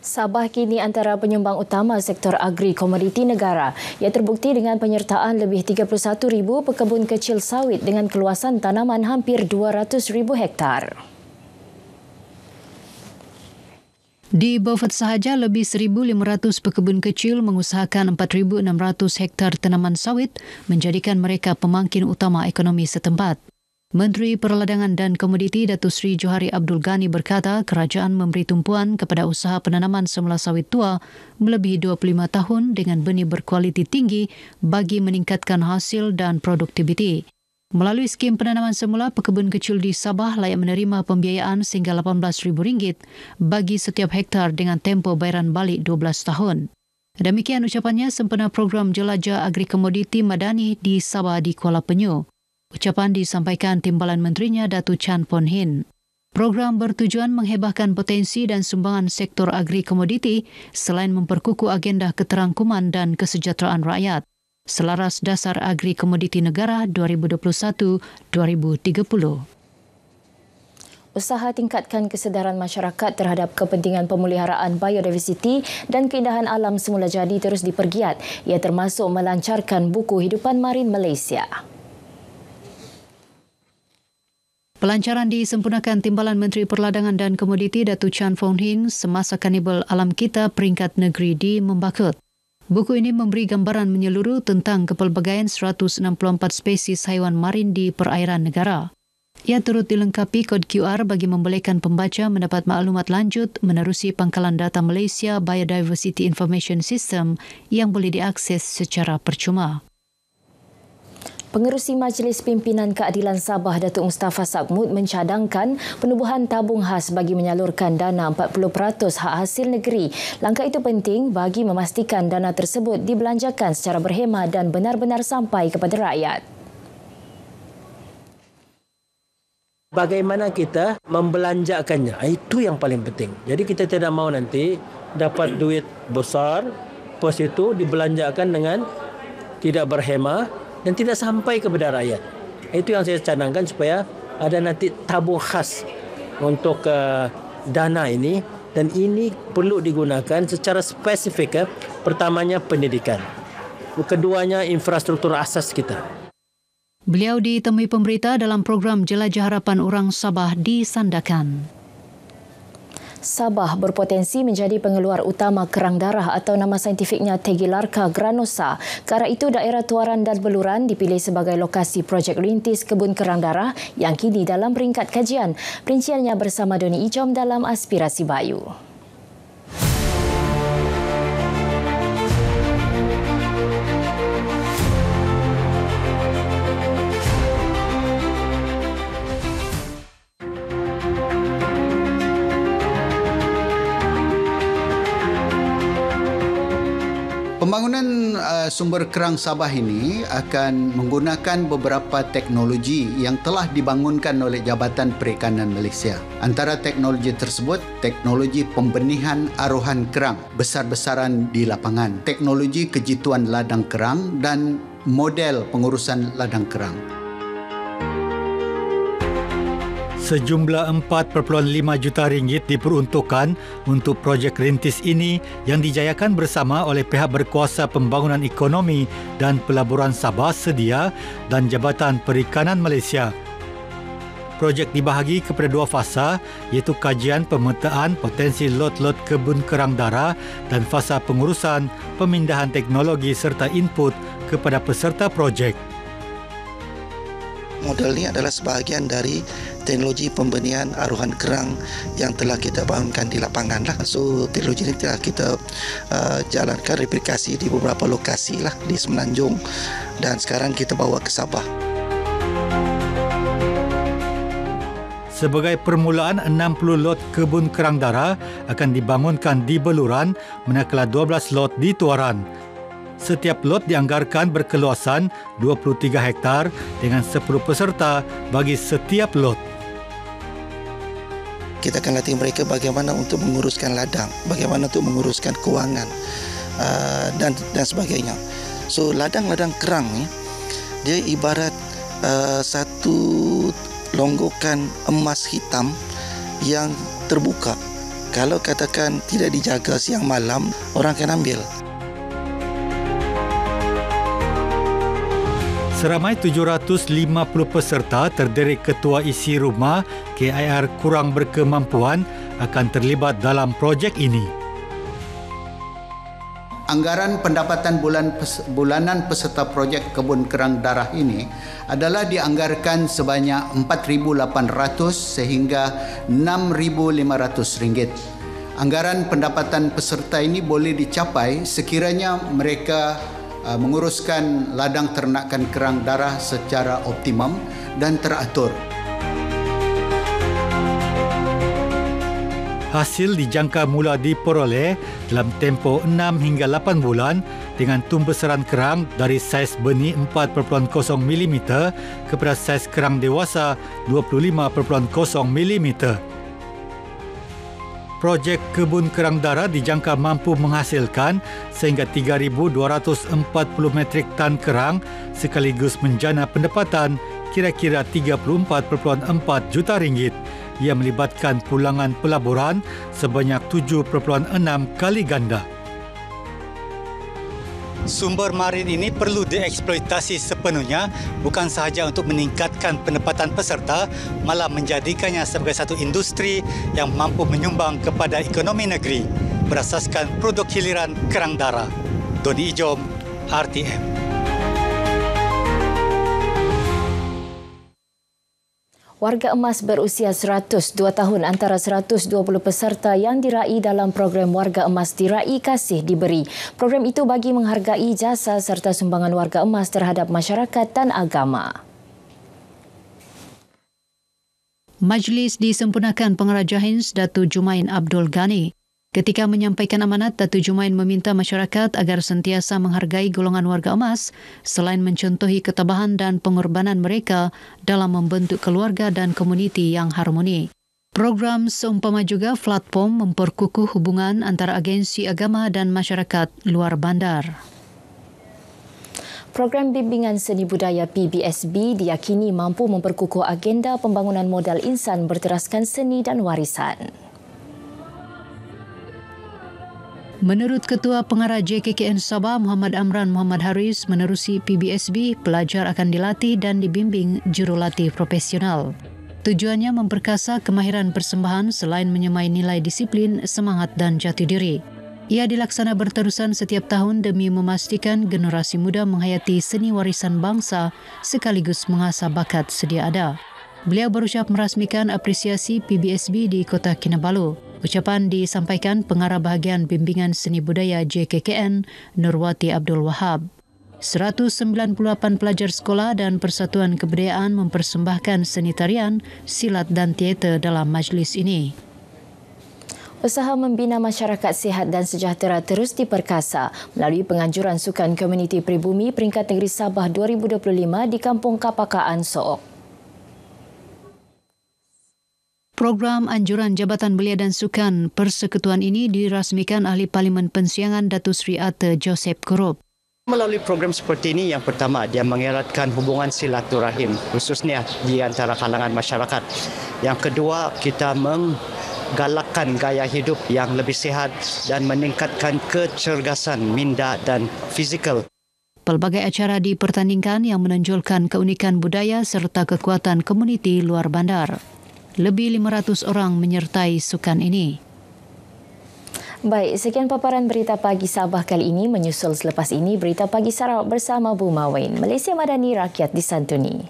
Sabah kini antara penyumbang utama sektor agri komoditi negara. Ia terbukti dengan penyertaan lebih 31,000 pekebun kecil sawit dengan keluasan tanaman hampir 200,000 hektar. Di Beaufort sahaja, lebih 1,500 pekebun kecil mengusahakan 4,600 hektar tanaman sawit menjadikan mereka pemangkin utama ekonomi setempat. Menteri Perladangan dan Komoditi Datuk Seri Johari Abdul Ghani berkata kerajaan memberi tumpuan kepada usaha penanaman semula sawit tua melebihi 25 tahun dengan benih berkualiti tinggi bagi meningkatkan hasil dan produktiviti. Melalui skim penanaman semula, pekebun kecil di Sabah layak menerima pembiayaan sehingga RM18,000 bagi setiap hektar dengan tempoh bayaran balik 12 tahun. Demikian ucapannya sempena program Jelajah Agri Komoditi Madani di Sabah di Kuala Penyu. Ucapan disampaikan Timbalan Menterinya Datu Chan Pon Hin. Program bertujuan menghebahkan potensi dan sumbangan sektor agri komoditi selain memperkukuh agenda keterangkuman dan kesejahteraan rakyat. Selaras Dasar Agri Komoditi Negara 2021-2030. Usaha tingkatkan kesedaran masyarakat terhadap kepentingan pemeliharaan biodiversiti dan keindahan alam semula jadi terus dipergiat. Ia termasuk melancarkan buku hidupan marin Malaysia. Pelancaran disempurnakan Timbalan Menteri Perladangan dan Komoditi Datu Chan Pon Hin semasa Karnival Alam Kita peringkat negeri di Membakut. Buku ini memberi gambaran menyeluruh tentang kepelbagaian 164 spesies haiwan marin di perairan negara. Ia turut dilengkapi kod QR bagi membolehkan pembaca mendapat maklumat lanjut menerusi pangkalan data Malaysia Biodiversity Information System yang boleh diakses secara percuma. Pengerusi Majlis Pimpinan Keadilan Sabah Datuk Mustafa Sakmud mencadangkan penubuhan tabung khas bagi menyalurkan dana 40% hak hasil negeri. Langkah itu penting bagi memastikan dana tersebut dibelanjakan secara berhemah dan benar-benar sampai kepada rakyat. Bagaimana kita membelanjakannya, itu yang paling penting. Jadi kita tidak mahu nanti dapat duit besar, lepas itu dibelanjakan dengan tidak berhemah dan tidak sampai kepada rakyat. Itu yang saya cadangkan supaya ada nanti tabung khas untuk dana ini, dan ini perlu digunakan secara spesifik. Pertamanya pendidikan, keduanya infrastruktur asas kita. Beliau ditemui pemberita dalam program Jelajah Harapan Orang Sabah di Sandakan. Sabah berpotensi menjadi pengeluar utama kerang darah atau nama saintifiknya Tegilarca granosa. Kerana itu, daerah Tuaran dan Beluran dipilih sebagai lokasi projek rintis kebun kerang darah yang kini dalam peringkat kajian. Perinciannya bersama Doni Ijom dalam Aspirasi Bayu. Pembangunan sumber kerang Sabah ini akan menggunakan beberapa teknologi yang telah dibangunkan oleh Jabatan Perikanan Malaysia. Antara teknologi tersebut, teknologi pembenihan aruhan kerang besar-besaran di lapangan, teknologi kejituan ladang kerang dan model pengurusan ladang kerang. Sejumlah 4.5 juta ringgit diperuntukkan untuk projek rintis ini yang dijayakan bersama oleh pihak berkuasa pembangunan ekonomi dan pelaburan Sabah Sedia dan Jabatan Perikanan Malaysia. Projek dibahagi kepada dua fasa, iaitu kajian pemetaan potensi lot-lot kebun kerang darah dan fasa pengurusan, pemindahan teknologi serta input kepada peserta projek. Model ini adalah sebahagian dari teknologi pembenihan aruhan kerang yang telah kita bangunkan di lapangan lah. So teknologi ini telah kita jalankan replikasi di beberapa lokasi lah di Semenanjung dan sekarang kita bawa ke Sabah. Sebagai permulaan, 60 lot kebun kerang darah akan dibangunkan di Beluran, manakala 12 lot di Tuaran. Setiap lot dianggarkan berkeluasan 23 hektar dengan 10 peserta bagi setiap lot. Kita akan latih mereka bagaimana untuk menguruskan ladang, bagaimana untuk menguruskan kewangan dan sebagainya. So ladang-ladang kerang ni dia ibarat satu longgokan emas hitam yang terbuka. Kalau katakan tidak dijaga siang malam, orang akan ambil. Seramai 750 peserta terdiri ketua isi rumah KIR kurang berkemampuan akan terlibat dalam projek ini. Anggaran pendapatan bulanan peserta projek kebun kerang darah ini adalah dianggarkan sebanyak 4,800 sehingga 6,500 ringgit. Anggaran pendapatan peserta ini boleh dicapai sekiranya mereka menguruskan ladang ternakan kerang darah secara optimum dan teratur. Hasil dijangka mula diperoleh dalam tempoh 6 hingga 8 bulan dengan tumbesaran kerang dari saiz benih 4.0 mm kepada saiz kerang dewasa 25.0 mm. Projek kebun kerang darah dijangka mampu menghasilkan sehingga 3,240 metrik tan kerang sekaligus menjana pendapatan kira-kira 34.4 juta ringgit. Ia melibatkan pulangan pelaburan sebanyak 7.6 kali ganda. Sumber marin ini perlu dieksploitasi sepenuhnya, bukan sahaja untuk meningkatkan pendapatan peserta, malah menjadikannya sebagai satu industri yang mampu menyumbang kepada ekonomi negeri berasaskan produk hiliran kerang darah. Doni Ijom, RTM. Warga emas berusia 102 tahun antara 120 peserta yang diraih dalam program Warga Emas Diraih Kasih diberi. Program itu bagi menghargai jasa serta sumbangan warga emas terhadap masyarakat dan agama. Majlis disempurnakan Pengarah Hins Datuk Jumain Abdul Ghani. Ketika menyampaikan amanat, Datuk Jumain meminta masyarakat agar sentiasa menghargai golongan warga emas selain mencontohi ketabahan dan pengorbanan mereka dalam membentuk keluarga dan komuniti yang harmoni. Program seumpama juga platform memperkukuh hubungan antara agensi agama dan masyarakat luar bandar. Program Bimbingan Seni Budaya PBSB diyakini mampu memperkukuh agenda pembangunan modal insan berteraskan seni dan warisan. Menurut Ketua Pengarah JKKN Sabah Muhammad Amran Muhammad Haris, menerusi PBSB, pelajar akan dilatih dan dibimbing jurulatih profesional. Tujuannya memperkasa kemahiran persembahan selain menyemai nilai disiplin, semangat dan jati diri. Ia dilaksana berterusan setiap tahun demi memastikan generasi muda menghayati seni warisan bangsa sekaligus mengasah bakat sedia ada. Beliau berucap merasmikan apresiasi PBSB di Kota Kinabalu. Ucapan disampaikan Pengarah Bahagian Bimbingan Seni Budaya JKKN Nurwati Abdul Wahab. 198 pelajar sekolah dan Persatuan Kebudayaan mempersembahkan seni tarian, silat dan teater dalam majlis ini. Usaha membina masyarakat sihat dan sejahtera terus diperkasa melalui penganjuran Sukan Komuniti Pribumi Peringkat Negeri Sabah 2025 di Kampung Kapakaan Sook. Program anjuran Jabatan Belia dan Sukan Persekutuan ini dirasmikan Ahli Parlimen Pensiangan Datuk Seri Arthur Joseph Kurup. Melalui program seperti ini, yang pertama, dia mengeratkan hubungan silaturahim, khususnya di antara kalangan masyarakat. Yang kedua, kita menggalakkan gaya hidup yang lebih sihat dan meningkatkan kecergasan minda dan fizikal. Pelbagai acara dipertandingkan yang menonjolkan keunikan budaya serta kekuatan komuniti luar bandar. Lebih 500 orang menyertai sukan ini. Baik, sekian paparan berita pagi Sabah kali ini. Menyusul selepas ini berita pagi Sarawak bersama Bu Mawin. Malaysia Madani, rakyat disantuni.